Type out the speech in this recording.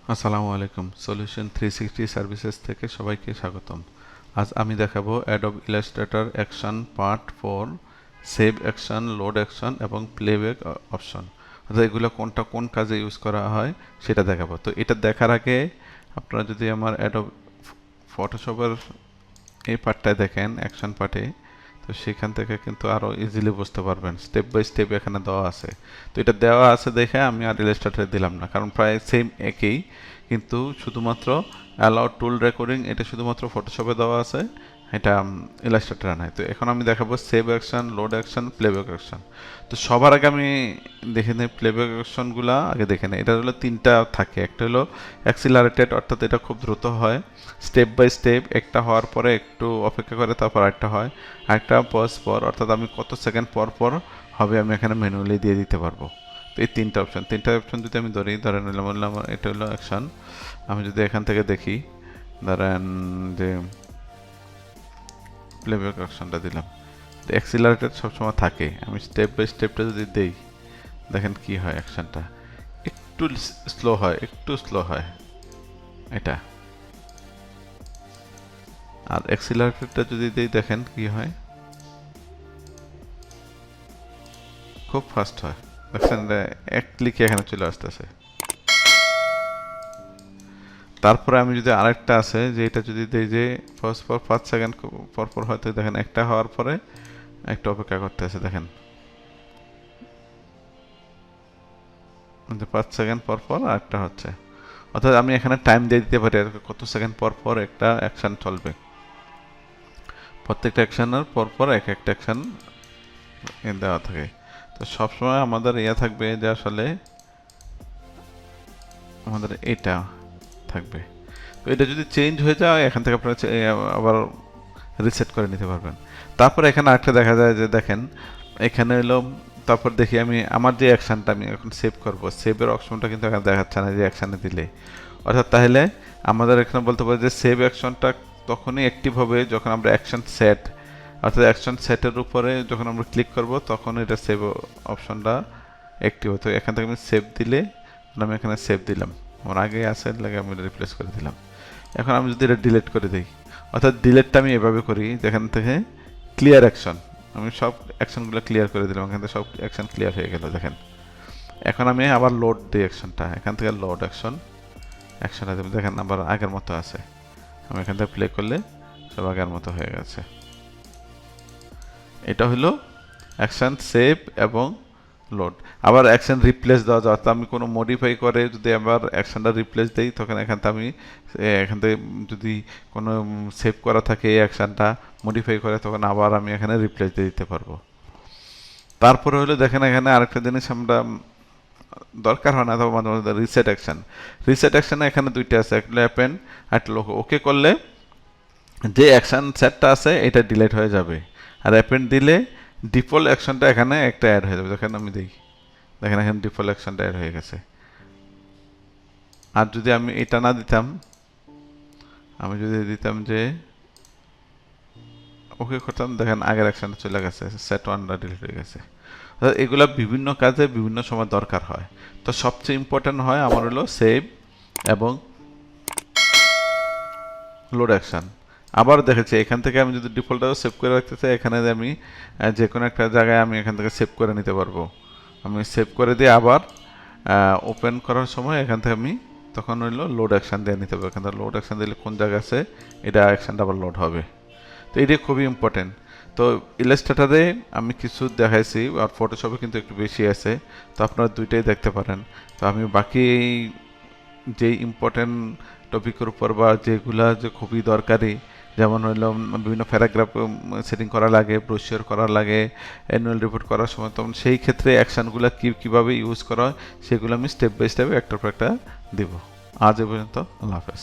আসসালামু আলাইকুম। Solution 360 services থেকে সবাইকে স্বাগতম। আজ আমি দেখাবো Adobe Illustrator action part 4 save action, load action এবং প্লেব্যাক অপশন। অর্থাৎ এগুলো কোনটা কোন কাজে ইউজ করা হয় সেটা দেখাবো। তো এটা দেখার আগে আপনারা যদি আমার অ্যাডোব ফটোশপের এই পার্টটায় দেখেন অ্যাকশন পার্টে, তো সেখান থেকে কিন্তু আরও ইজিলি বুঝতে পারবেন, স্টেপ বাই স্টেপ এখানে দেওয়া আছে। তো এটা দেওয়া আছে দেখে আমি আর ইলাস্ট্রেটরে দিলাম না, কারণ প্রায় সেম একই, কিন্তু শুধুমাত্র অ্যালাউ টুল রেকর্ডিং এটা শুধুমাত্র ফটোশপে দেওয়া আছে, এটা ইলাস্ট্রেটরে নাই। তো এখন আমি দেখাবো save action, load action, playback action. তো সবার আগে আমি দেখে নিই প্লেব্যাক অ্যাকশনগুলো আগে দেখে নিই। এটা হলো তিনটা থাকে, একটা হলো অ্যাক্সিলারেটেড, অর্থাৎ এটা খুব দ্রুত হয়, স্টেপ বাই স্টেপ, একটা হওয়ার পরে একটু অপেক্ষা করে তারপর আরেকটা হয়, আরেকটা পজ পর, অর্থাৎ আমি কত সেকেন্ড পর পর হবে আমি এখানে ম্যানুয়ালি দিয়ে দিতে পারবো। তো এই তিনটা অপশন যদি আমি ধরে নিলাম, বললাম এটা হলো অ্যাকশন। আমি যদি এখান থেকে দেখি, ধরেন যে প্লেব্যাক অপশনটা দিলাম, তো অ্যাক্সিলারেটেড সবসময় থাকে। আমি স্টেপ বাই স্টেপটা যদি দেই, দেখেন কি হয়, অ্যাকশনটা একটু স্লো হয় এটা। আর অ্যাক্সিলারেটরটা যদি দেই, দেখেন কি হয়, খুব ফাস্ট হয়। দেখছেন এক ক্লিকে এখানে চলে আসতেছে। তারপরে আমি যদি আরেকটা আছে যে এটা যদি দেই যে ফার্স্ট পর 5 সেকেন্ড পর পর, হয়তো দেখেন একটা হওয়ার পরে একটা অপেক্ষা করতে আছে, দেখেন 5 সেকেন্ড পর পর আরেকটা হচ্ছে। অর্থাৎ আমি এখানে টাইম দিয়ে দিতে পারি কত সেকেন্ড পর পর একটা অ্যাকশন চলবে, প্রত্যেকটা অ্যাকশনের পর পর একটা অ্যাকশন দেওয়া থাকে। তো সবসময় আমাদের থাকবে যে আসলে আমাদের এটা থাকবে। তো এটা যদি চেঞ্জ হয়ে যায়, এখান থেকে আপনারা আবার রিসেট করে নিতে পারবেন। তারপর এখানে আরেকটা দেখা যায় যে দেখেন এখানে এলো, তারপর দেখি আমি আমার যে অ্যাকশনটা আমি এখন সেভ করব, সেভের অপশনটা কিন্তু এখানে দেখাচ্ছে না যে অ্যাকশানে দিলে। অর্থাৎ তাহলে আমাদের এখানে বলতে পারি যে সেভ অ্যাকশনটা তখনই অ্যাক্টিভ হবে যখন আমরা অ্যাকশন সেট, অর্থাৎ অ্যাকশন সেটের উপরে যখন আমরা ক্লিক করব তখন এটা সেভ অপশনটা অ্যাক্টিভ হতো। এখান থেকে আমি সেভ দিলে, আমি এখানে সেভ দিলাম, আমার আগে আছে লাগে আমি রিপ্লেস করে দিলাম। এখন আমি যদি এটা ডিলিট করে দিই, অর্থাৎ ডিলিটটা আমি এভাবে করি, যেখান থেকে ক্লিয়ার অ্যাকশন, আমি সব অ্যাকশনগুলো ক্লিয়ার করে দিলাম, এখান থেকে সব অ্যাকশন ক্লিয়ার হয়ে গেল। দেখেন এখন আমি আবার লোড দিই অ্যাকশনটা, এখান থেকে লোড অ্যাকশনটা দেবেন, দেখেন আবার আগের মতো আছে। আমি এখান থেকে প্লে করলে সব আগের মতো হয়ে গেছে। এটা হলো অ্যাকশন সেভ এবং লোড। আবার অ্যাকশন রিপ্লেস দেওয়া যায়, অর্থাৎ আমি কোনো মডিফাই করে যদি আবার অ্যাকশনটা রিপ্লেস দিই, তখন এখান থেকে আমি এখান থেকে যদি কোনো সেভ করা থাকে এই অ্যাকশনটা মডিফাই করে, তখন আবার আমি এখানে রিপ্লেস দিয়ে দিতে পারবো। তারপরে হলো দেখেন এখানে আরেকটা জিনিস আমরা দরকার হয় না, তবে মাঝে মাঝে রিসেট অ্যাকশনে এখানে দুইটা আছে, একটা অ্যাপেন্ড আর একটা লোক। ওকে করলে যে অ্যাকশন সেটটা আছে এটা ডিলিট হয়ে যাবে, আর অ্যাপেন্ড দিলে ডিফল্ট অ্যাকশনটা এখানে একটা অ্যাড হয়ে যাবে। দেখেন আমি দিই, দেখেন এখানে ডিফল্ট অ্যাকশনটা অ্যাড হয়ে গেছে। আর যদি আমি এটা না দিতাম, আমি যদি দিতাম যে ওকে করতাম, দেখেন আগের অ্যাকশনটা চলে গেছে, সেট ওয়ানটা ডিলিট হয়ে গেছে। অর্থাৎ এগুলো বিভিন্ন কাজে বিভিন্ন সময় দরকার হয়। তো সবচেয়ে ইম্পর্টেন্ট হয় আমার হলো সেভ এবং লোড অ্যাকশন। আবার দেখেছি এখান থেকে আমি যদি ডিফল্টটাও সেভ করে রাখতে চাই, এখানে আমি যে কোনো একটা জায়গায় আমি এখান থেকে সেভ করে নিতে পারবো। আমি সেভ করে দিয়ে আবার ওপেন করার সময় এখান থেকে আমি তখন হইলো লোড অ্যাকশন দিয়ে নিতে পারবো। এখান থেকে লোড অ্যাকশন দিলে কোন জায়গায় আছে এটা অ্যাকশনটা আবার লোড হবে। তো এটা খুবই ইম্পর্টেন্ট। তো ইলাস্ট্রেটরে আমি কিছু দেখাইছি, আর ফটোশপে কিন্তু একটু বেশি আছে, তো আপনারা দুইটাই দেখতে পারেন। তো আমি বাকি যে ইম্পর্টেন্ট টপিকের উপর বা যেগুলা যে খুবই দরকারি, যেমন হইল বিভিন্ন প্যারাগ্রাফ সেটিং করা লাগে, ব্রোশিওর করা লাগে, অ্যানুয়াল রিপোর্ট করার সময়, তখন সেই ক্ষেত্রে অ্যাকশানগুলো কীভাবে ইউজ করা হয় সেগুলো আমি স্টেপ বাই স্টেপ একটার পর একটা দিব। আজ এ পর্যন্ত, আল্লাহ হাফেজ।